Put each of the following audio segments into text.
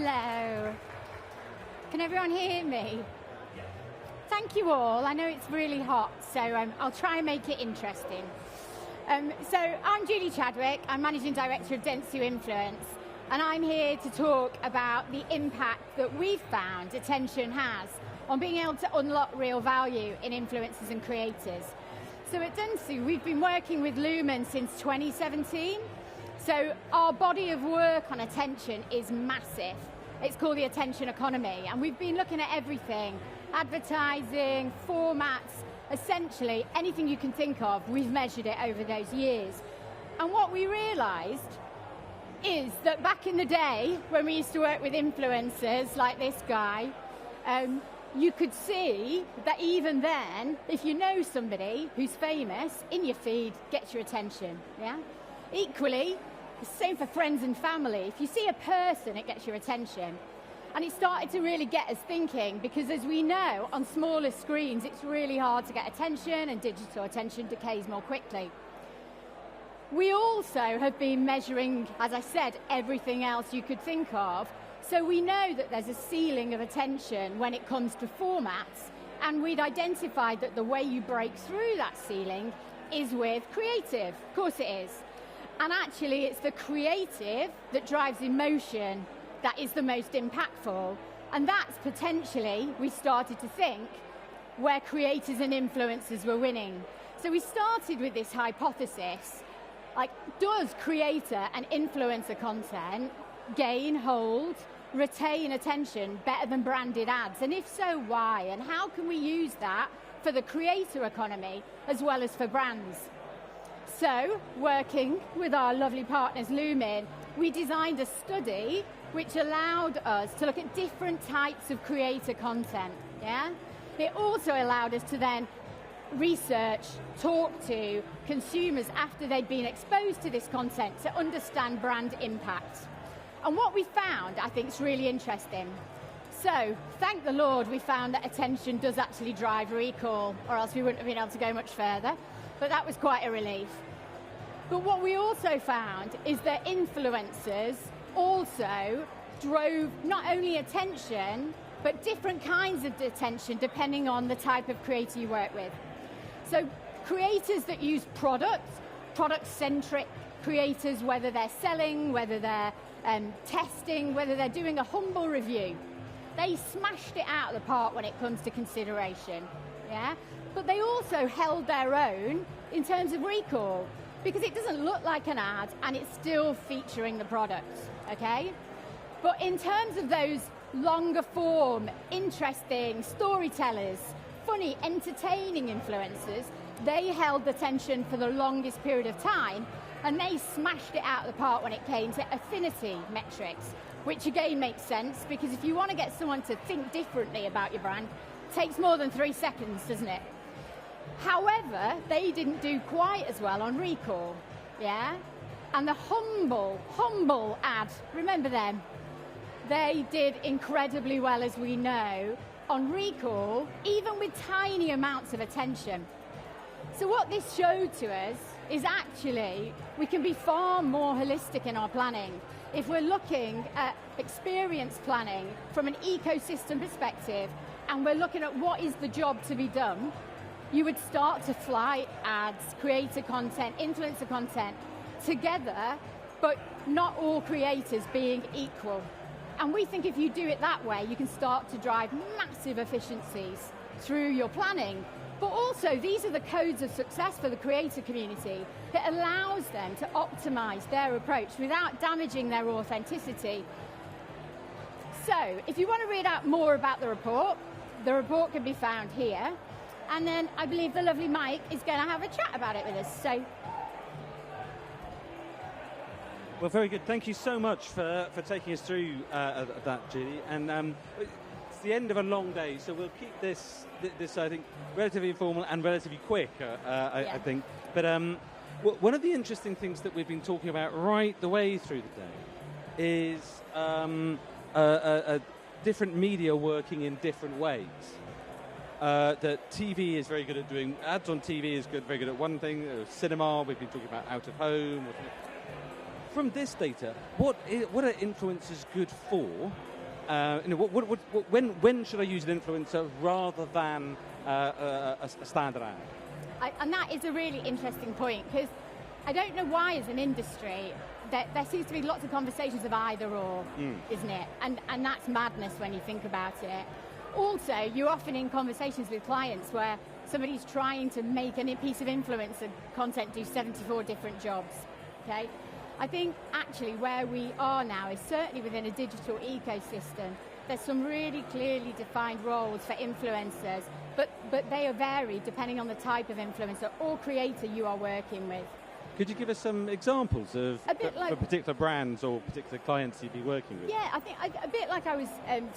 Hello. Can everyone hear me? Thank you all. I know it's really hot, so I'll try and make it interesting. So I'm Julie Chadwick. I'm Managing Director of Dentsu Influence, and I'm here to talk about the impact that we've found attention has on being able to unlock real value in influencers and creators. So at Dentsu, we've been working with Lumen since 2017. So our body of work on attention is massive. It's called the attention economy, and we've been looking at everything: advertising, formats, essentially anything you can think of, we've measured it over those years. And what we realized is that back in the day, when we used to work with influencers like this guy, you could see that even then, if you know somebody who's famous, in your feed gets your attention, yeah? Equally, the same for friends and family. If you see a person, it gets your attention. And it started to really get us thinking, because as we know, on smaller screens, it's really hard to get attention, and digital attention decays more quickly. We also have been measuring, as I said, everything else you could think of. So we know that there's a ceiling of attention when it comes to formats, and we'd identified that the way you break through that ceiling is with creative. Of course it is. And actually, it's the creative that drives emotion that is the most impactful. And that's potentially, we started to think, where creators and influencers were winning. So we started with this hypothesis, like, does creator and influencer content gain, hold, retain attention better than branded ads? And if so, why? And how can we use that for the creator economy as well as for brands? So, working with our lovely partners Lumen, we designed a study which allowed us to look at different types of creator content. Yeah? It also allowed us to then research, talk to consumers after they'd been exposed to this content to understand brand impact. And what we found, I think, is really interesting. So, thank the Lord, we found that attention does actually drive recall, or else we wouldn't have been able to go much further. But that was quite a relief. But what we also found is that influencers also drove not only attention, but different kinds of attention depending on the type of creator you work with. So creators that use product-centric creators, whether they're selling, whether they're testing, whether they're doing a humble review, they smashed it out of the park when it comes to consideration. Yeah? But they also held their own in terms of recall, because it doesn't look like an ad and it's still featuring the product, okay? But in terms of those longer form, interesting storytellers, funny, entertaining influencers, they held attention for the longest period of time, and they smashed it out of the park when it came to affinity metrics, which again makes sense, because if you want to get someone to think differently about your brand, it takes more than 3 seconds, doesn't it? However, they didn't do quite as well on recall, yeah? And the humble ad, remember them? They did incredibly well, as we know, on recall, even with tiny amounts of attention. So what this showed to us is actually we can be far more holistic in our planning. If we're looking at experience planning from an ecosystem perspective, and we're looking at what is the job to be done, you would start to fly ads, creator content, influencer content together, but not all creators being equal. And we think if you do it that way, you can start to drive massive efficiencies through your planning. But also, these are the codes of success for the creator community. It allows them to optimize their approach without damaging their authenticity. So, if you want to read out more about the report can be found here. And then I believe the lovely Mike is going to have a chat about it with us. So, well, very good. Thank you so much for taking us through that, Julie. And it's the end of a long day, so we'll keep this I think, relatively informal and relatively quick, I think. But one of the interesting things that we've been talking about right the way through the day is different media working in different ways. That TV is very good at doing ads on TV is very good at one thing. Cinema, we've been talking about out of home. From this data, what are influencers good for, when should I use an influencer rather than a standard ad? And that is a really interesting point, because I don't know why as an industry there seems to be lots of conversations of either or, isn't it? And that's madness when you think about it. Also, you're often in conversations with clients where somebody's trying to make a piece of influencer content do 74 different jobs, okay? I think actually where we are now is certainly within a digital ecosystem. There's some really clearly defined roles for influencers, but they are varied depending on the type of influencer or creator you are working with. Could you give us some examples of particular brands or particular clients you'd be working with? Yeah, I think a bit like I was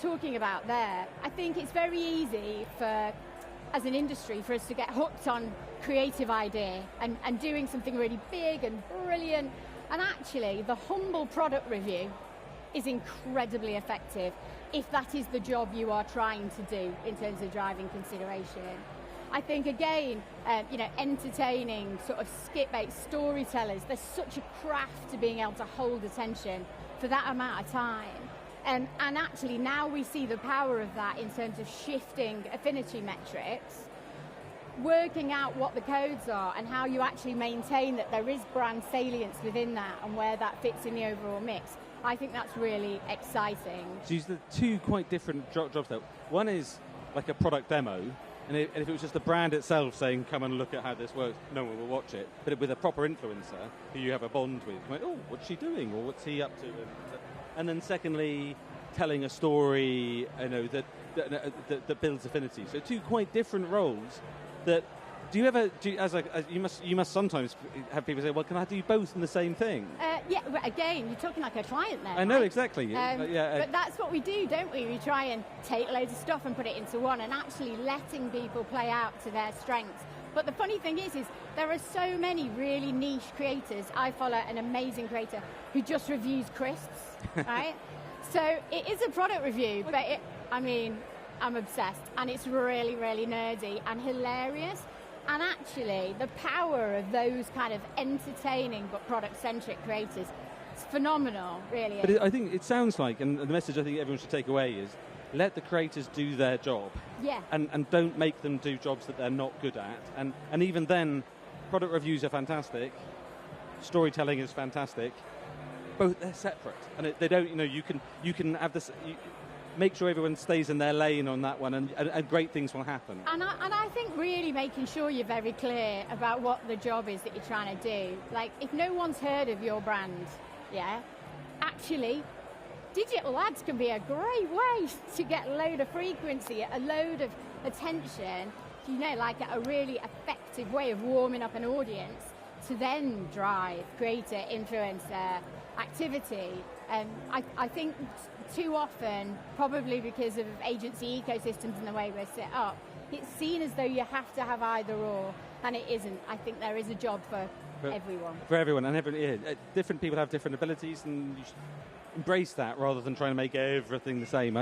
talking about there. I think it's very easy for, as an industry, for us to get hooked on creative idea and doing something really big and brilliant. And actually, the humble product review is incredibly effective if that is the job you are trying to do in terms of driving consideration. I think, again, entertaining, sort of skit-based storytellers, there's such a craft to being able to hold attention for that amount of time. And actually, now we see the power of that in terms of shifting affinity metrics, working out what the codes are and how you actually maintain that there is brand salience within that and where that fits in the overall mix. I think that's really exciting. So these are two quite different jobs though. One is like a product demo, and if it was just the brand itself saying, come and look at how this works, no one will watch it. But with a proper influencer who you have a bond with, like, oh, what's she doing, or what's he up to? And then secondly, telling a story, that builds affinity. So two quite different roles. That you must sometimes have people say, well, can I do both in the same thing? Yeah, but again, you're talking like a client there. I know, right? Exactly. But that's what we do, don't we? We try and take loads of stuff and put it into one, and actually letting people play out to their strengths. But the funny thing is there are so many really niche creators. I follow an amazing creator who just reviews crisps, right? So it is a product review, but I'm obsessed, and it's really, really nerdy and hilarious. And actually, the power of those kind of entertaining but product-centric creators is phenomenal, really. But I think it sounds like, and the message I think everyone should take away is, let the creators do their job. Yeah. And don't make them do jobs that they're not good at. And even then, product reviews are fantastic, storytelling is fantastic. Both, they're separate, and they don't. You can have this. Make sure everyone stays in their lane on that one, and great things will happen. And I think really making sure you're very clear about what the job is that you're trying to do. Like, if no one's heard of your brand, actually, digital ads can be a great way to get a load of frequency, a load of attention, like a really effective way of warming up an audience to then drive greater influencer activity. I think too often, probably because of agency ecosystems and the way we're set up, it's seen as though you have to have either or, and it isn't. I think there is a job for everyone. For everyone, and different people have different abilities, and you should embrace that rather than trying to make everything the same.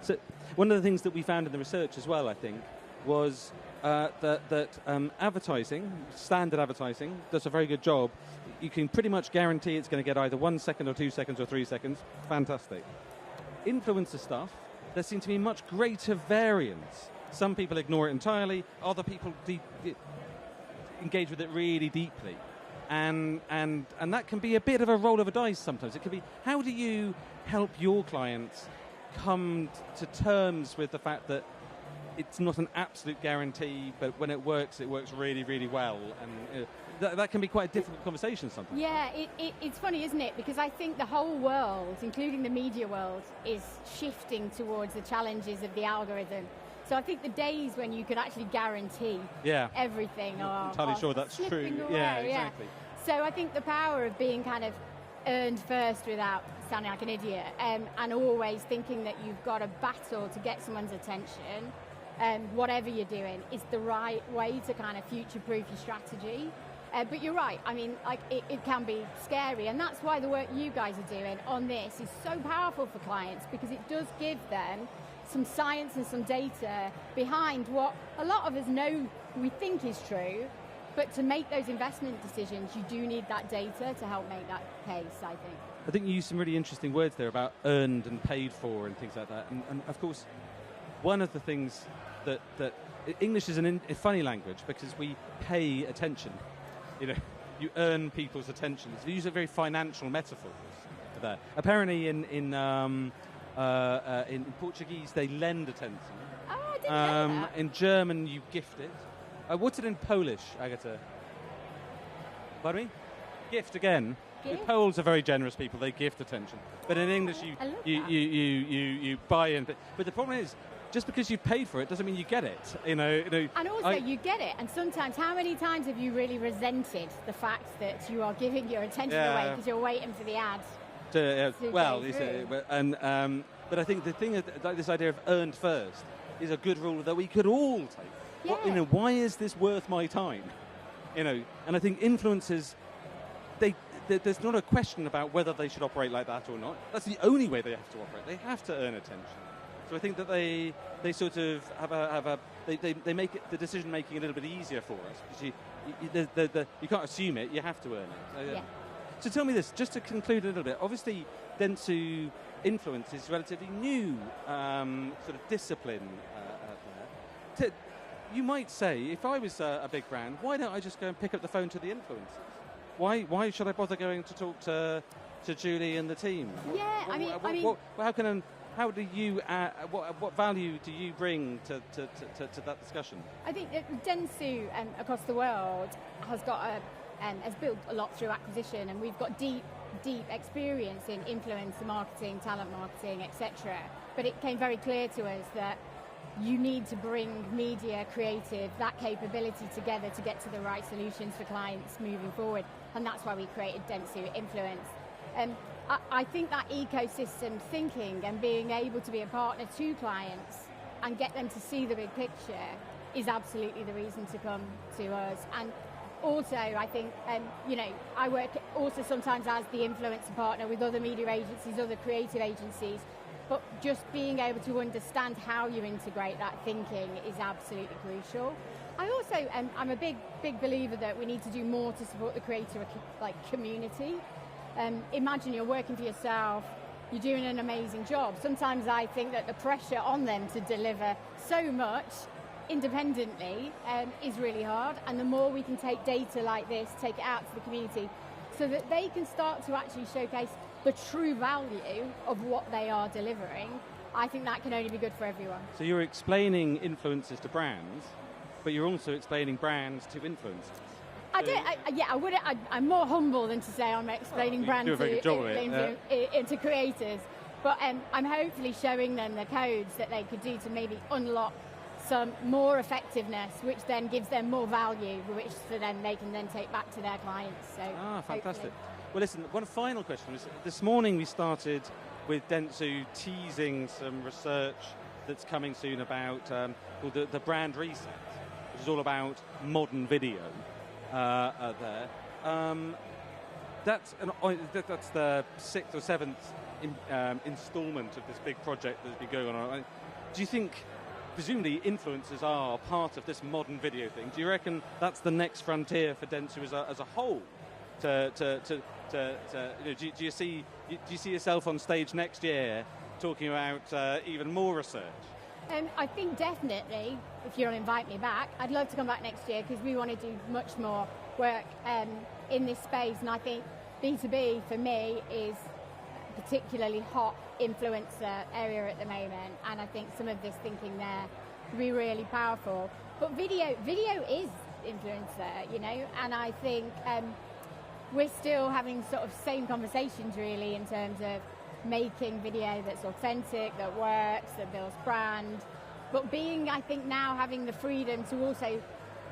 So one of the things that we found in the research as well, I think, was that advertising, standard advertising, does a very good job. You can pretty much guarantee it's going to get either 1 second or 2 seconds or 3 seconds. Fantastic. Influencer stuff, there seems to be much greater variance. Some people ignore it entirely, other people engage with it really deeply. And that can be a bit of a roll of a dice sometimes. It can be, how do you help your clients come to terms with the fact that it's not an absolute guarantee, but when it works really, really well. And that can be quite a difficult conversation sometimes. Yeah, it's funny, isn't it? Because I think the whole world, including the media world, is shifting towards the challenges of the algorithm. So I think the days when you can actually guarantee everything are entirely sure that's true. Away, yeah, exactly. So I think the power of being kind of earned first without sounding like an idiot, and always thinking that you've got a battle to get someone's attention, whatever you're doing, is the right way to kind of future-proof your strategy. But you're right, it can be scary, and that's why the work you guys are doing on this is so powerful for clients, because it does give them some science and some data behind what a lot of us know we think is true, But to make those investment decisions, you do need that data to help make that case, I think. I think you used some really interesting words there about earned and paid for and things like that. And of course, one of the things that English is a funny language because we pay attention. You earn people's attention. So we use a very financial metaphors there. Apparently in Portuguese, they lend attention. Oh, I didn't know that. In German, you gift it. What's it in Polish, Agatha? Pardon me? Gift again. Gift? The Poles are very generous people. They gift attention. But in English, you buy in. But the problem is, just because you've paid for it doesn't mean you get it. And also, you get it. And sometimes, how many times have you really resented the fact that you are giving your attention away because you're waiting for the ad? But I think the thing is, like this idea of earned first is a good rule that we could all take. Yeah. Why is this worth my time? And I think influencers, there's not a question about whether they should operate like that or not. That's the only way they have to operate. They have to earn attention. So I think that they sort of they make the decision making a little bit easier for us because you can't assume it. You have to earn it. So tell me this, just to conclude a little bit. Obviously, Dentsu influence is relatively new sort of discipline there. You might say, if I was a big brand, why don't I just go and pick up the phone to the influencers? Why should I bother going to talk to Julie and the team? Yeah, How do you? What value do you bring to that discussion? I think that Dentsu across the world has built a lot through acquisition, and we've got deep experience in influencer marketing, talent marketing, etc. But it came very clear to us that you need to bring media, creative, that capability together to get to the right solutions for clients moving forward, and that's why we created Dentsu Influence. I think that ecosystem thinking and being able to be a partner to clients and get them to see the big picture is absolutely the reason to come to us. And also, I think, I work also sometimes as the influencer partner with other media agencies, other creative agencies, but just being able to understand how you integrate that thinking is absolutely crucial. I also, I'm a big believer that we need to do more to support the creator community. Imagine you're working for yourself, you're doing an amazing job. Sometimes I think that the pressure on them to deliver so much independently is really hard, and the more we can take data like this, take it out to the community so that they can start to actually showcase the true value of what they are delivering, I think that can only be good for everyone. So you're explaining influencers to brands, but you're also explaining brands to influencers. I'm more humble than to say I'm explaining brands into creators, but I'm hopefully showing them the codes that they could do to maybe unlock some more effectiveness, which then gives them more value, which for them they can then take back to their clients. So fantastic. Hopefully. Well, listen, one final question. This morning we started with Dentsu teasing some research that's coming soon about called the brand reset, which is all about modern video. There. That's the 6th or 7th instalment of this big project that's been going on. Do you think, presumably, influencers are part of this modern video thing? Do you reckon that's the next frontier for Dentsu as a whole? Do you see yourself on stage next year talking about even more research? I think definitely, if you'll invite me back, I'd love to come back next year because we want to do much more work in this space, and I think B2B for me is a particularly hot influencer area at the moment, and I think some of this thinking there will be really powerful. But video is influencer, and I think we're still having sort of same conversations really in terms of making video that's authentic, that works, that builds brand, but I think now having the freedom to also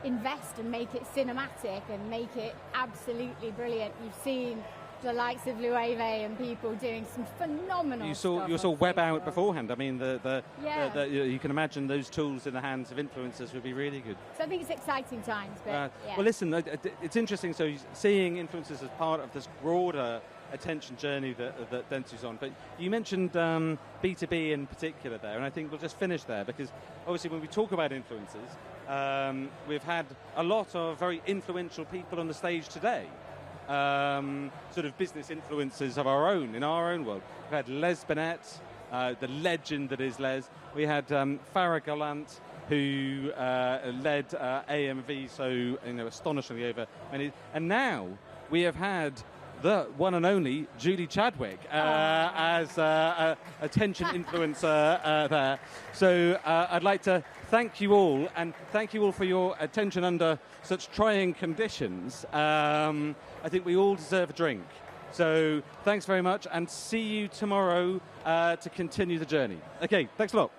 invest and make it cinematic and make it absolutely brilliant. You've seen the likes of Lumen and people doing some phenomenal stuff. You saw Web Out beforehand. I mean, you can imagine those tools in the hands of influencers would be really good. So I think it's exciting times. But Well, listen, it's interesting. So seeing influencers as part of this broader attention journey that Dentsu's on. But you mentioned B2B in particular there, and I think we'll just finish there because obviously when we talk about influencers, We've had a lot of very influential people on the stage today, sort of business influencers of our own, in our own world. We've had Les Bennett, the legend that is Les. We had Farah Gallant, who led AMV so astonishingly over many. And now we have had the one and only Julie Chadwick as attention influencer there. So I'd like to thank you all, and thank you all for your attention under such trying conditions. I think we all deserve a drink. So thanks very much, and see you tomorrow to continue the journey. Okay, thanks a lot.